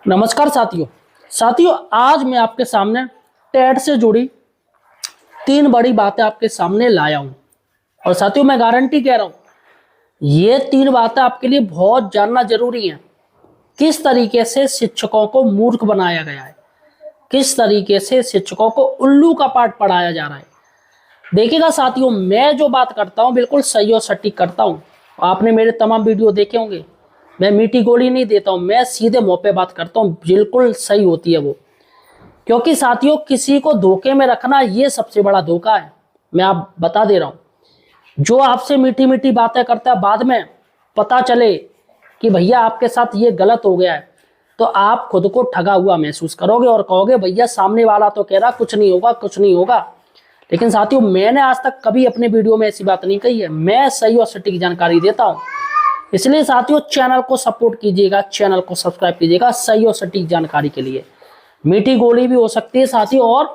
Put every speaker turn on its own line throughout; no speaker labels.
नमस्कार साथियों, आज मैं आपके सामने टेट से जुड़ी 3 बड़ी बातें आपके सामने लाया हूं। और साथियों, मैं गारंटी कह रहा हूं ये 3 बातें आपके लिए बहुत जानना जरूरी है। किस तरीके से शिक्षकों को मूर्ख बनाया गया है, किस तरीके से शिक्षकों को उल्लू का पाठ पढ़ाया जा रहा है। देखिएगा साथियों, मैं जो बात करता हूं बिल्कुल सही और सटीक करता हूं। आपने मेरे तमाम वीडियो देखे होंगे। मैं मीठी गोली नहीं देता हूं, मैं सीधे मुंह पे बात करता हूं, बिल्कुल सही होती है वो। क्योंकि साथियों, किसी को धोखे में रखना ये सबसे बड़ा धोखा है। मैं आप बता दे रहा हूं, जो आपसे मीठी मीठी बातें करता है, बाद में पता चले कि भैया आपके साथ ये गलत हो गया है, तो आप खुद को ठगा हुआ महसूस करोगे और कहोगे भैया सामने वाला तो कह रहा कुछ नहीं होगा, कुछ नहीं होगा। लेकिन साथियों, मैंने आज तक कभी अपने वीडियो में ऐसी बात नहीं कही है। मैं सही और सटीक जानकारी देता हूं। इसलिए साथियों, चैनल को सपोर्ट कीजिएगा, चैनल को सब्सक्राइब कीजिएगा सही और सटीक जानकारी के लिए। मीठी गोली भी हो सकती है साथियों, और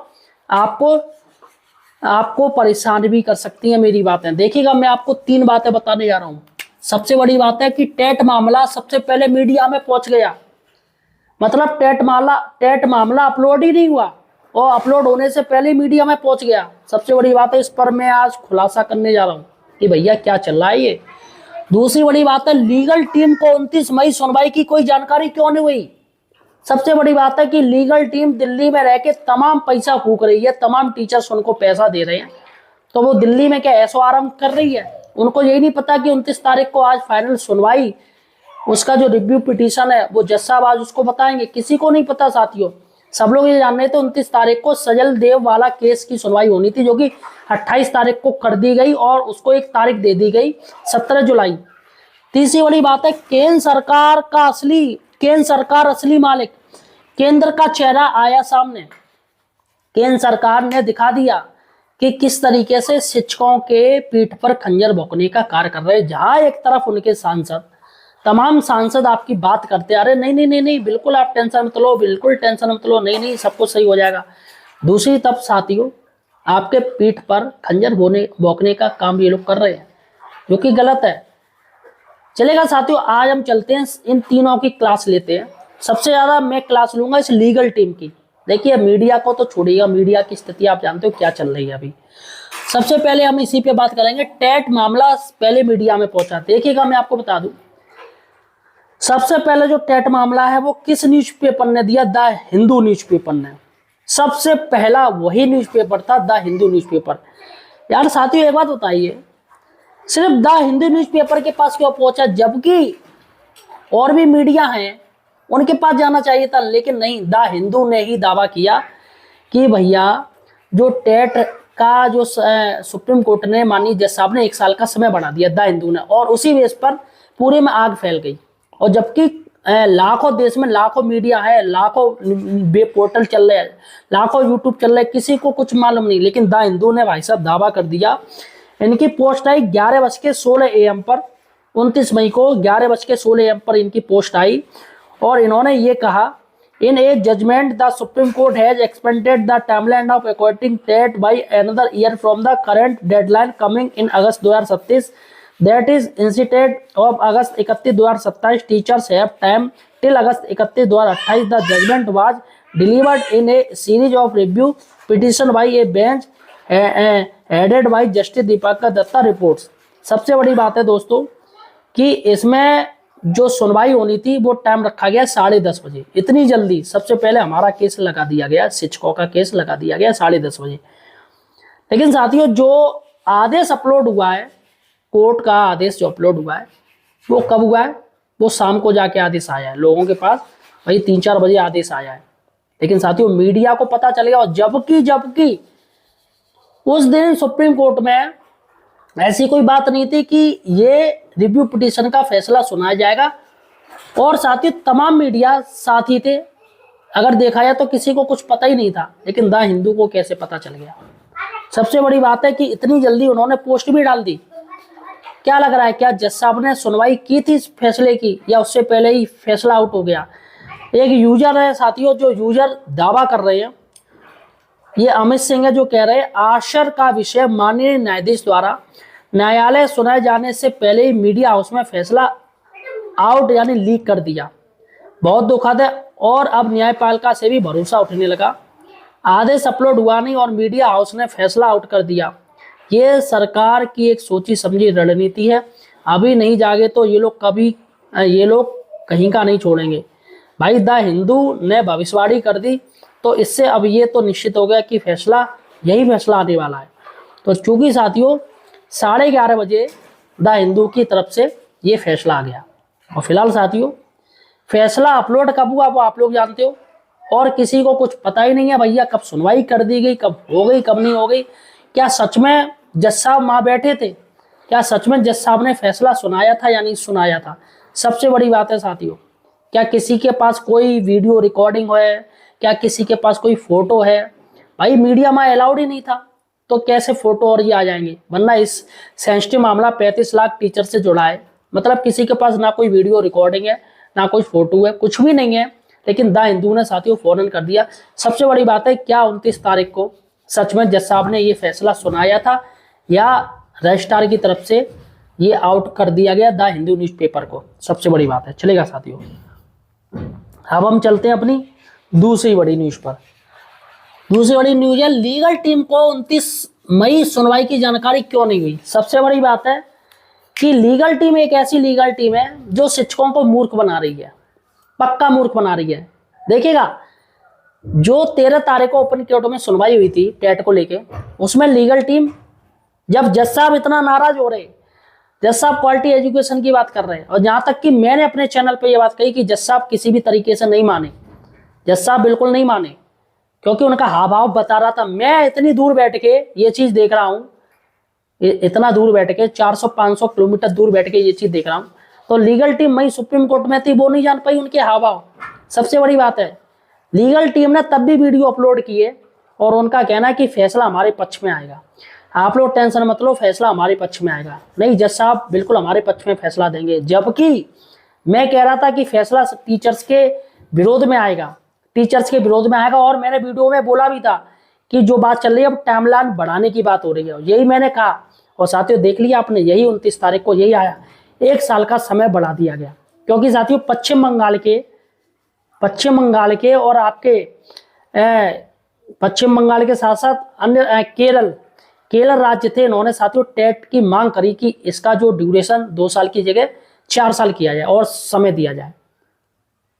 आपको परेशान भी कर सकती है मेरी बातें। देखिएगा, मैं आपको 3 बातें बताने जा रहा हूं। सबसे बड़ी बात है कि टेट मामला सबसे पहले मीडिया में पहुंच गया। मतलब टेट मामला अपलोड ही नहीं हुआ, और अपलोड होने से पहले मीडिया में पहुंच गया। सबसे बड़ी बात है, इस पर मैं आज खुलासा करने जा रहा हूं कि भैया क्या चल रहा है ये। दूसरी बड़ी बात है, लीगल टीम को 29 मई सुनवाई की कोई जानकारी क्यों नहीं हुई। सबसे बड़ी बात है कि लीगल टीम दिल्ली में रह के तमाम पैसा फूक रही है, तमाम टीचर्स उनको पैसा दे रहे हैं, तो वो दिल्ली में क्या ऐसो आराम कर रही है। उनको यही नहीं पता कि 29 तारीख को आज फाइनल सुनवाई, उसका जो रिव्यू पिटीशन है वो जज साहब आज उसको बताएंगे। किसी को नहीं पता साथियों। सब लोग ये जान रहे थे 29 तारीख को सजल देव वाला केस की सुनवाई होनी थी, जो कि 28 तारीख को कर दी गई और उसको एक तारीख दे दी गई 17 जुलाई। तीसरी बड़ी बात है, केंद्र सरकार असली मालिक, केंद्र का चेहरा आया सामने। केंद्र सरकार ने दिखा दिया कि किस तरीके से शिक्षकों के पीठ पर खंजर भोंकने का कार्य कर रहे हैं। जहां एक तरफ उनके तमाम सांसद आपकी बात करते आ रहे, नहीं नहीं नहीं नहीं, बिल्कुल आप टेंशन मत लो, बिल्कुल टेंशन मत लो, नहीं नहीं सब कुछ सही हो जाएगा। दूसरी तरफ साथियों, आपके पीठ पर खंजर भोंकने का काम ये लोग कर रहे हैं, जो कि गलत है। चलेगा साथियों, आज हम चलते हैं, इन तीनों की क्लास लेते हैं। सबसे ज्यादा मैं क्लास लूंगा इस लीगल टीम की। देखिए, मीडिया को तो छोड़िएगा, मीडिया की स्थिति आप जानते हो क्या चल रही है अभी। सबसे पहले हम इसी पे बात करेंगे। टेट मामला पहले मीडिया में पहुंचा। देखिएगा, मैं आपको बता दूं, सबसे पहले जो टेट मामला है वो किस न्यूज़पेपर ने दिया? द हिंदू न्यूज़पेपर ने। सबसे पहला वही न्यूज़पेपर था, द हिंदू न्यूज़पेपर। यार साथियों, एक बात बताइए, सिर्फ द हिंदू न्यूज़पेपर के पास क्यों पहुंचा, जबकि और भी मीडिया हैं उनके पास जाना चाहिए था? लेकिन नहीं, द हिंदू ने ही दावा किया कि भैया जो टेट का जो सुप्रीम कोर्ट ने, माननीय जज साहब ने 1 साल का समय बढ़ा दिया, द हिंदू ने, और उसी बेस पर पूरे में आग फैल गई। और जबकि लाखों देश में लाखों मीडिया है, लाखों वेब पोर्टल चल रहे हैं, लाखों यूट्यूब चल रहे हैं, किसी को कुछ मालूम नहीं। लेकिन द हिंदू ने भाई साहब दावा कर दिया। इनकी पोस्ट आई 11:16 AM पर, 29 मई को 11:16 AM पर इनकी पोस्ट आई, और इन्होंने ये कहा, in a judgment the Supreme Court has expanded the timeline of according TET by another year from the current deadline coming in August 2027, that is instead of August 31, 2027। Teachers have time till August 31, 2028। The judgment was delivered in a series of review petition by a bench headed by Justice Deepak Datta reports. सबसे बड़ी बात है दोस्तों कि इसमें जो सुनवाई होनी थी वो टाइम रखा गया 10:30 बजे। इतनी जल्दी सबसे पहले हमारा केस लगा दिया गया, शिक्षकों का केस लगा दिया गया 10:30 बजे। लेकिन साथियों, जो आदेश अपलोड हुआ है, कोर्ट का आदेश जो अपलोड हुआ है, वो कब हुआ है? वो शाम को जाके आदेश आया है लोगों के पास, वही 3-4 बजे आदेश आया है। लेकिन साथियों, मीडिया को पता चल गया, और जबकि उस दिन सुप्रीम कोर्ट में ऐसी कोई बात नहीं थी कि ये रिव्यू पिटीशन का फैसला सुनाया जाएगा, और साथ ही तमाम मीडिया साथ ही थे। अगर देखा जाए तो किसी को कुछ पता ही नहीं था, लेकिन द हिंदू को कैसे पता चल गया? सबसे बड़ी बात है कि इतनी जल्दी उन्होंने पोस्ट भी डाल दी। क्या लग रहा है, क्या जज साहब ने सुनवाई की थी इस फैसले की, या उससे पहले ही फैसला आउट हो गया? एक यूजर है साथियों, जो यूजर दावा कर रहे हैं, ये अमित सिंह है, जो कह रहे हैं आशर का विषय माननीय न्यायाधीश द्वारा न्यायालय सुनाए जाने से पहले ही मीडिया हाउस में फैसला आउट यानी लीक कर दिया। बहुत दुखद है, और अब न्यायपालिका से भी भरोसा उठने लगा। आदेश अपलोड हुआ नहीं और मीडिया हाउस ने फैसला आउट कर दिया। ये सरकार की एक सोची समझी रणनीति है। अभी नहीं जागे तो ये लोग कहीं का नहीं छोड़ेंगे। भाई द हिंदू ने भविष्यवाणी कर दी, तो इससे अब ये तो निश्चित हो गया कि यही फैसला आने वाला है। तो चूंकि साथियों 11:30 बजे द हिंदू की तरफ से ये फैसला आ गया और फिलहाल साथियों फैसला अपलोड कब हुआ वो आप लोग जानते हो, और किसी को कुछ पता ही नहीं है भैया कब सुनवाई कर दी गई, कब हो गई कब नहीं हो गई। क्या सच में जज साहब वहां बैठे थे? क्या सच में जज साहब ने फैसला सुनाया था या नहीं सुनाया था? सबसे बड़ी बात है साथियों, क्या किसी के पास कोई वीडियो रिकॉर्डिंग है? क्या किसी के पास कोई फोटो है? भाई मीडिया में अलाउड ही नहीं था, तो कैसे फोटो और ये आ जाएंगे? वरना इस सेंसिटिव मामला 35 लाख टीचर से जुड़ा है, मतलब किसी के पास ना कोई वीडियो रिकॉर्डिंग है, ना कोई फोटो है, कुछ भी नहीं है। लेकिन द हिंदू ने साथियों फौरन कर दिया। सबसे बड़ी बात है, क्या 29 तारीख को सच में जज साहब ने ये फैसला सुनाया था या रजिस्ट्रार की तरफ से ये आउट कर दिया गया द हिंदू न्यूज़पेपर को? सबसे बड़ी बात है। चलेगा साथियों, अब हम चलते हैं अपनी दूसरी बड़ी न्यूज पर। दूसरी बड़ी न्यूज है, लीगल टीम को 29 मई सुनवाई की जानकारी क्यों नहीं हुई? सबसे बड़ी बात है कि लीगल टीम एक ऐसी लीगल टीम है जो शिक्षकों को मूर्ख बना रही है, पक्का मूर्ख बना रही है। देखिएगा, जो 13 तारीख को ओपन कोर्ट में सुनवाई हुई थी टेट को लेके, उसमें लीगल टीम, जब जज साहब इतना नाराज हो रहे, जज साहब क्वालिटी एजुकेशन की बात कर रहे हैं, और जहां तक कि मैंने अपने चैनल पे ये बात कही कि जज साहब किसी भी तरीके से नहीं माने, जज साहब बिल्कुल नहीं माने, क्योंकि उनका हाव भाव बता रहा था। मैं इतनी दूर बैठ के ये चीज देख रहा हूं, इतना दूर बैठ के 400-500 किलोमीटर दूर बैठ के ये चीज देख रहा हूं, तो लीगल टीम वही सुप्रीम कोर्ट में थी, वो नहीं जान पाई उनके हाव भाव। सबसे बड़ी बात है, लीगल टीम ने तब भी वीडियो अपलोड किए और उनका कहना है कि फैसला हमारे पक्ष में आएगा। आप लोग टेंशन मत लो, फैसला हमारे पक्ष में आएगा। नहीं, जज साहब बिल्कुल हमारे पक्ष में फैसला देंगे, जबकि मैं कह रहा था कि फैसला टीचर्स के विरोध में आएगा, टीचर्स के विरोध में आएगा। और मैंने वीडियो में बोला भी था कि जो बात चल रही है अब टाइमलाइन बढ़ाने की बात हो रही है, यही मैंने कहा। और साथियों देख लिया आपने, यही 29 तारीख को यही आया, 1 साल का समय बढ़ा दिया गया। क्योंकि साथियों पश्चिम बंगाल के और आपके पश्चिम बंगाल के साथ साथ अन्य केरल राज्य थे, इन्होंने साथियों टेट की मांग करी कि इसका जो ड्यूरेशन 2 साल की जगह 4 साल किया जाए और समय दिया जाए।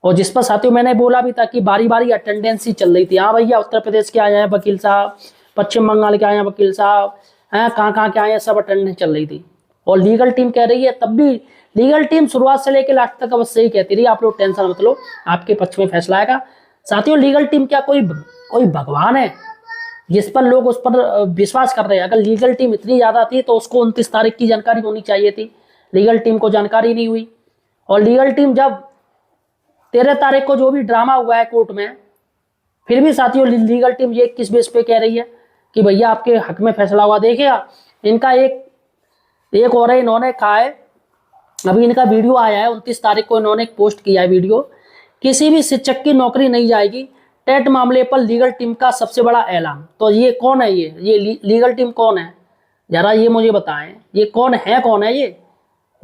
और जिस पर साथियों मैंने बोला भी था कि बारी बारी अटेंडेंस ही चल रही थी। हाँ भैया, उत्तर प्रदेश के आए हैं वकील साहब, पश्चिम बंगाल के आए हैं वकील साहब, कहाँ के आए हैं, सब अटेंडेंस चल रही थी। और लीगल टीम कह रही है, तब भी लीगल टीम शुरुआत से लेकर लास्ट तक बस यही कहती रही, आप लोग टेंशन मत लो, आपके पक्ष में फैसला आएगा। साथियों लीगल टीम क्या कोई भगवान है जिस पर लोग उस पर विश्वास कर रहे हैं? अगर लीगल टीम इतनी ज्यादा थी तो उसको 29 तारीख की जानकारी होनी चाहिए थी। लीगल टीम को जानकारी नहीं हुई। और लीगल टीम जब 13 तारीख को जो भी ड्रामा हुआ है कोर्ट में, फिर भी साथियों लीगल टीम ये किस बेस पे कह रही है कि भैया आपके हक में फैसला हुआ? देखिएगा, इनका एक और है, इन्होंने कहा है, अभी इनका वीडियो आया है 29 तारीख को, इन्होंने एक पोस्ट किया है वीडियो, किसी भी शिक्षक की नौकरी नहीं जाएगी, टेट मामले पर लीगल टीम का सबसे बड़ा ऐलान। तो ये कौन है? ये लीगल टीम कौन है? जरा ये मुझे बताएं, ये कौन है?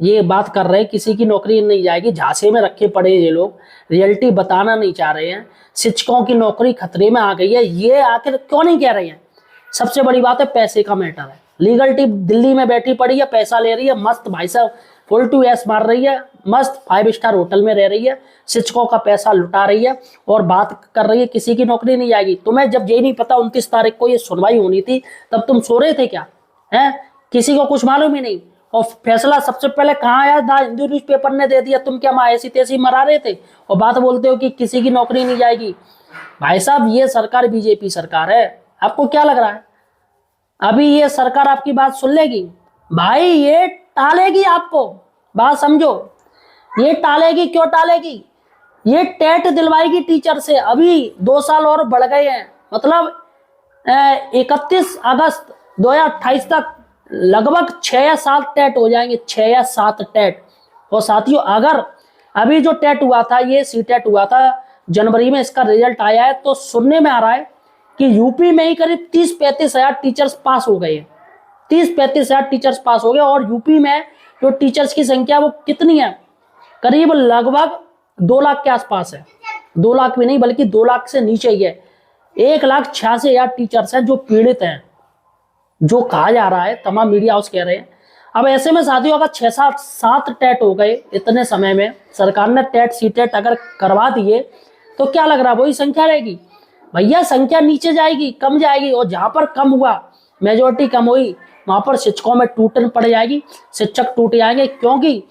ये बात कर रहे हैं किसी की नौकरी नहीं जाएगी, झांसे में रखे पड़े ये लोग, रियलिटी बताना नहीं चाह रहे हैं, शिक्षकों की नौकरी खतरे में आ गई है, ये आखिर क्यों नहीं कह रहे हैं? सबसे बड़ी बात है, पैसे का मैटर है। लीगल टीम दिल्ली में बैठी पड़ी है, पैसा ले रही है, मस्त भाई साहब फुल टू एस मार रही है, मस्त 5 स्टार होटल में रह रही है, शिक्षकों का पैसा लुटा रही है और बात कर रही है किसी की नौकरी नहीं जाएगी। तुम्हें जब यही नहीं पता 29 तारीख को ये सुनवाई होनी थी, तब तुम सो रहे थे क्या? हैं, किसी को कुछ मालूम ही नहीं। और फैसला सबसे पहले कहाँ आया? द हिंदू न्यूज़पेपर ने दे दिया। तुम क्या ऐसी तैसी मरा रहे थे और बात बोलते हो कि किसी की नौकरी नहीं जाएगी? भाई साहब, ये सरकार बीजेपी सरकार है, आपको क्या लग रहा है अभी ये सरकार आपकी बात सुन लेगी? भाई ये टालेगी आपको, बात समझो, ये टालेगी। क्यों टालेगी? ये टेट दिलवाएगी टीचर से। अभी 2 साल और बढ़ गए हैं, मतलब 31 अगस्त 2028 तक लगभग 6 या 7 टेट हो जाएंगे, 6 या 7 टेट। और साथियों अगर अभी जो टेट हुआ था, ये सी टेट हुआ था जनवरी में, इसका रिजल्ट आया है, तो सुनने में आ रहा है कि यूपी में ही करीब 30-35 हजार टीचर्स पास हो गए हैं। 30-35 हजार टीचर्स पास हो गए। और यूपी में जो टीचर्स की संख्या वो कितनी है? करीब लगभग 2 लाख के आसपास है। 2 लाख भी नहीं बल्कि 2 लाख से नीचे ही है। 1,86,000 टीचर्स हैं जो पीड़ित हैं, जो कहा जा रहा है, तमाम मीडिया हाउस कह रहे हैं। अब ऐसे में साथियों अगर 6-7 टेट हो गए इतने समय में, सरकार ने टेट सी टेट अगर करवा दिए तो क्या लग रहा है वही संख्या रहेगी? भैया संख्या नीचे जाएगी, कम जाएगी। और जहां पर कम हुआ, मेजोरिटी कम हुई, वहां पर शिक्षकों में टूटन पड़ जाएगी, शिक्षक टूट जाएंगे। क्योंकि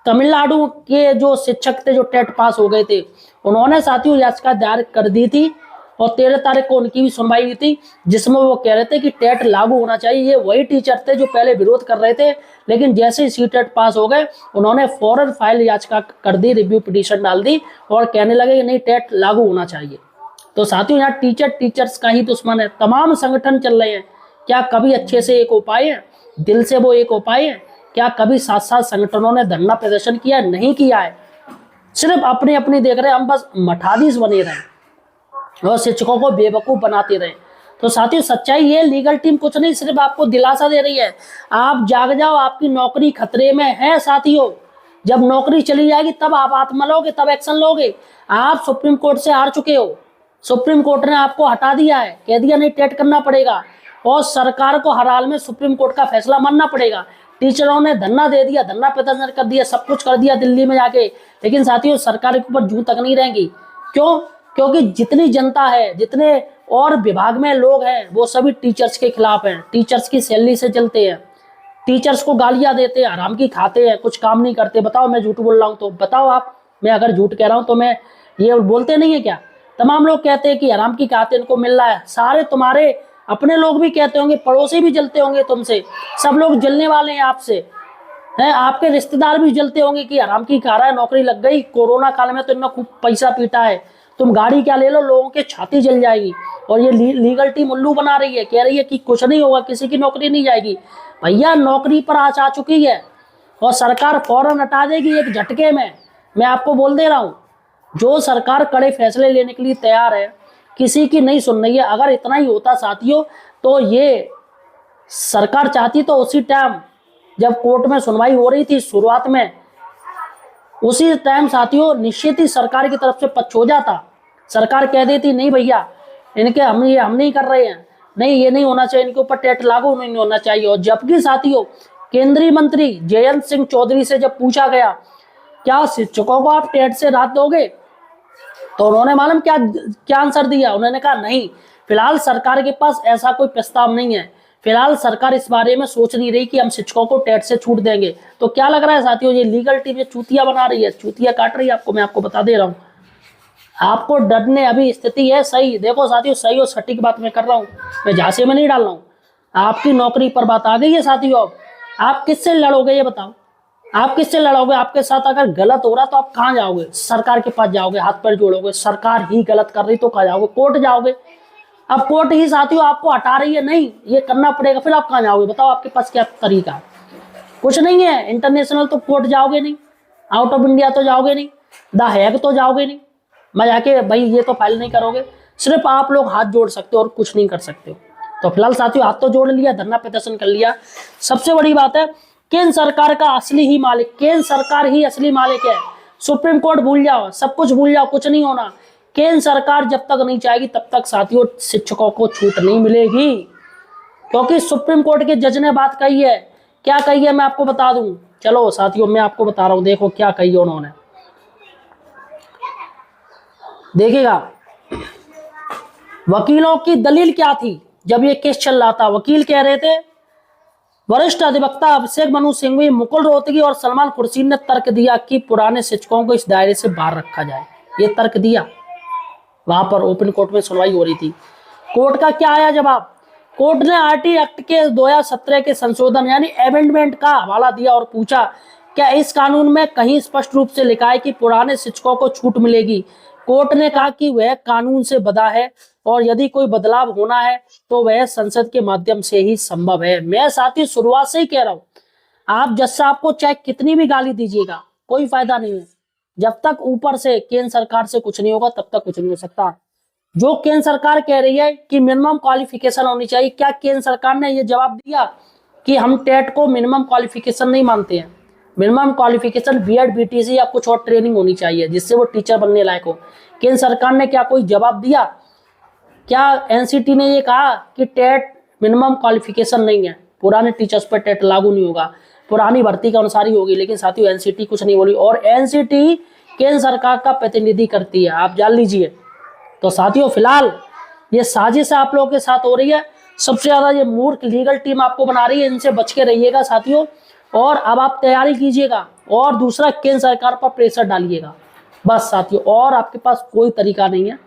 तमिलनाडु के जो शिक्षक थे जो टेट पास हो गए थे, उन्होंने साथियों याचिका दायर कर दी थी और 13 तारीख को उनकी भी सुनवाई हुई थी, जिसमें वो कह रहे थे कि टेट लागू होना चाहिए। ये वही टीचर थे जो पहले विरोध कर रहे थे, लेकिन जैसे ही सी टेट पास हो गए उन्होंने फौरन फाइल याचिका कर दी, रिव्यू पिटीशन डाल दी और कहने लगे कि नहीं टेट लागू होना चाहिए। तो साथियों यहाँ टीचर्स का ही दुश्मन है। तमाम संगठन चल रहे हैं, क्या कभी अच्छे से एक हो पाए हैं, दिल से वो एक हो पाए हैं? क्या कभी साथ साथ संगठनों ने धरना प्रदर्शन किया? नहीं किया है, सिर्फ अपने अपनी देख रहे हैं। हम बस मठाधीश बने रहे और शिक्षकों को बेवकूफ बनाते रहे। तो साथियों सच्चाई ये, लीगल टीम कुछ नहीं, सिर्फ आपको दिलासा दे रही है, आप जाग जाओ, आपकी नौकरी खतरे में है साथियों। जब नौकरी चली जाएगी तब आप आत्मा लोगे, तब एक्शन लोगे। आप सुप्रीम कोर्ट से हार चुके हो, सुप्रीम कोर्ट ने आपको हटा दिया है, कह दिया नहीं टेट करना पड़ेगा और सरकार को हर हाल में सुप्रीम कोर्ट का फैसला मानना पड़ेगा। टीचरों ने धरना दे दिया, धरना प्रदर्शन कर दिया, सब कुछ कर दिया दिल्ली में जाके, लेकिन साथियों सरकार के ऊपर जूं तक नहीं रहेंगी। क्यों? क्योंकि जितनी जनता है, जितने और विभाग में लोग हैं, वो सभी टीचर्स के खिलाफ हैं, टीचर्स की सैलरी से चलते हैं, टीचर्स को गालियां देते हैं, हराम की खाते हैं, कुछ काम नहीं करते। बताओ मैं झूठ बोल रहा हूं तो बताओ आप, मैं अगर झूठ कह रहा हूं तो मैं ये बोलते नहीं है क्या? तमाम लोग कहते हैं कि हराम की खाते इनको मिल रहा है, सारे तुम्हारे अपने लोग भी कहते होंगे, पड़ोसी भी जलते होंगे तुमसे, सब लोग जलने वाले हैं आपसे, हैं आपके रिश्तेदार भी जलते होंगे कि हराम की खा रहा है, नौकरी लग गई, कोरोना काल में तो इन्होंने खूब पैसा पीटा है, तुम गाड़ी क्या ले लो, लोगों के छाती जल जाएगी। और ये लीगल टीम उल्लू बना रही है, कह रही है कि कुछ नहीं होगा, किसी की नौकरी नहीं जाएगी। भैया नौकरी पर आँच आ चुकी है और सरकार फौरन हटा देगी एक झटके में, मैं आपको बोल दे रहा हूँ। जो सरकार कड़े फैसले लेने के लिए तैयार है, किसी की नहीं सुन रही है। अगर इतना ही होता साथियों तो ये सरकार चाहती तो उसी टाइम जब कोर्ट में सुनवाई हो रही थी शुरुआत में, उसी टाइम साथियों निश्चित ही सरकार की तरफ से पक्ष हो जाता। सरकार कह देती नहीं भैया इनके हम नहीं कर रहे हैं, नहीं ये नहीं होना चाहिए, इनके ऊपर टेट लागू नहीं होना चाहिए। और जबकि साथियों केंद्रीय मंत्री जयंत सिंह चौधरी से जब पूछा गया क्या शिक्षकों को आप टेट से राहत दोगे, तो उन्होंने मालूम क्या आंसर दिया? उन्होंने कहा नहीं, फिलहाल सरकार के पास ऐसा कोई प्रस्ताव नहीं है, फिलहाल सरकार इस बारे में सोच नहीं रही कि हम शिक्षकों को टेट से छूट देंगे। तो क्या लग रहा है साथियों, ये लीगल टीम ये चूतिया बना रही है, चूतिया काट रही है आपको, मैं आपको बता दे रहा हूँ। आपको डरने अभी स्थिति है सही। देखो साथियों सही और सटीक बात मैं कर रहा हूँ, मैं झांसे में नहीं डाल रहा हूँ। आपकी नौकरी पर बात आ गई है साथियों, अब आप किससे लड़ोगे ये बताओ, आप किससे लड़ोगे? आपके साथ अगर गलत हो रहा तो आप कहाँ जाओगे? सरकार के पास जाओगे, हाथ पैर जोड़ोगे, सरकार ही गलत कर रही तो कहाँ जाओगे? कोर्ट जाओगे। अब कोर्ट ही साथियों आपको हटा रही है, नहीं ये करना पड़ेगा, फिर आप कहाँ जाओगे? बताओ आपके पास क्या तरीका? कुछ नहीं है। इंटरनेशनल तो कोर्ट जाओगे नहीं, आउट ऑफ इंडिया तो जाओगे नहीं, द हैग तो जाओगे नहीं, मैं जाके भाई ये तो फाइल नहीं करोगे। सिर्फ आप लोग हाथ जोड़ सकते हो और कुछ नहीं कर सकते हो। तो फिलहाल साथियों हाथ तो जोड़ लिया, धरना प्रदर्शन कर लिया। सबसे बड़ी बात है केंद्र सरकार का असली ही मालिक, केंद्र सरकार ही असली मालिक है। सुप्रीम कोर्ट भूल जाओ, सब कुछ भूल जाओ, कुछ नहीं होना। केंद्र सरकार जब तक नहीं चाहेगी तब तक साथियों शिक्षकों को छूट नहीं मिलेगी, क्योंकि सुप्रीम कोर्ट के जज ने बात कही है। क्या कही है मैं आपको बता दूं, चलो साथियों मैं आपको बता रहा हूं, देखो क्या कही है उन्होंने, देखिएगा। वकीलों की दलील क्या थी जब ये केस चल रहा था? वकील कह रहे थे, वरिष्ठ अधिवक्ता अभिषेक मनु सिंघवी, मुकुल रोहतगी और सलमान खुर्शीद ने तर्क दिया कि पुराने शिक्षकों को इस दायरे से बाहर रखा जाए। ये तर्क दिया, वहां पर ओपन कोर्ट में सुनवाई हो रही थी। कोर्ट का क्या आया जवाब? कोर्ट ने आरटी एक्ट के 2017 के संशोधन यानी अमेंडमेंट का हवाला दिया और पूछा क्या इस कानून में कहीं स्पष्ट रूप से लिखा है कि पुराने शिक्षकों को छूट मिलेगी? कोर्ट ने कहा कि वह कानून से बंधा है और यदि कोई बदलाव होना है तो वह संसद के माध्यम से ही संभव है। मैं साथी शुरुआत से ही कह रहा हूं, आप जज साहब को चाहे कितनी भी गाली दीजिएगा कोई फायदा नहीं है। जब तक ऊपर से केंद्र सरकार से कुछ नहीं होगा तब तक कुछ नहीं हो सकता। जो केंद्र सरकार कह रही है कि मिनिमम क्वालिफिकेशन होनी चाहिए, क्या केंद्र सरकार ने यह जवाब दिया कि हम टेट को मिनिमम क्वालिफिकेशन नहीं मानते हैं? मिनिमम क्वालिफिकेशन बीएड बीटीसी या कुछ और ट्रेनिंग होनी चाहिए जिससे वो टीचर बनने लायक हो। केंद्र सरकार ने क्या कोई जवाब दिया? क्या एनसीटी ने ये कहा कि टेट मिनिमम क्वालिफिकेशन नहीं है, पुराने टीचर्स पर टेट लागू नहीं होगा, पुरानी भर्ती के अनुसार ही होगी? लेकिन साथियों एनसीटी कुछ नहीं बोली, और एनसीटी केंद्र सरकार का प्रतिनिधि करती है, आप जान लीजिए। तो साथियों फिलहाल ये साजिश आप लोगों के साथ हो रही है, सबसे ज्यादा ये मूर्ख लीगल टीम आपको बना रही है, इनसे बच के रहिएगा साथियों। और अब आप तैयारी कीजिएगा, और दूसरा केंद्र सरकार पर प्रेशर डालिएगा, बस साथियों, और आपके पास कोई तरीका नहीं है।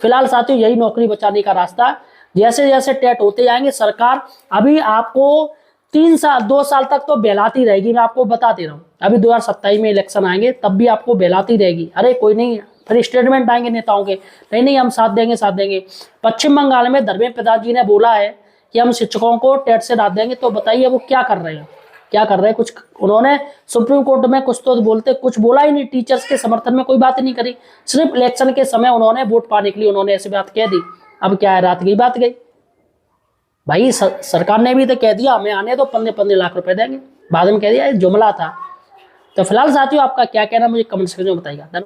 फिलहाल साथियों यही नौकरी बचाने का रास्ता है। जैसे जैसे टेट होते जाएंगे सरकार अभी आपको 2 साल तक तो बहलाती रहेगी, मैं आपको बता दे रहा हूँ। अभी 2027 में इलेक्शन आएंगे तब भी आपको बहलाती रहेगी, अरे कोई नहीं, फिर स्टेटमेंट आएंगे नेताओं के, नहीं नहीं हम साथ देंगे साथ देंगे। पश्चिम बंगाल में धर्मेंद्र प्रधान जी ने बोला है कि हम शिक्षकों को टेट से राहत देंगे, तो बताइए वो क्या कर रहे हैं, क्या कर रहे हैं? कुछ उन्होंने सुप्रीम कोर्ट में कुछ तो बोलते, कुछ बोला ही नहीं, टीचर्स के समर्थन में कोई बात नहीं करी, सिर्फ इलेक्शन के समय उन्होंने वोट पाने के लिए उन्होंने ऐसी बात कह दी। अब क्या है, रात गई बात गई भाई। सरकार ने भी तो कह दिया हमें आने दो, 15 लाख रुपए देंगे, बाद में कह दिया जुमला था। तो फिलहाल साथियों आपका क्या कहना मुझे कमेंट सेक्शन में बताइएगा।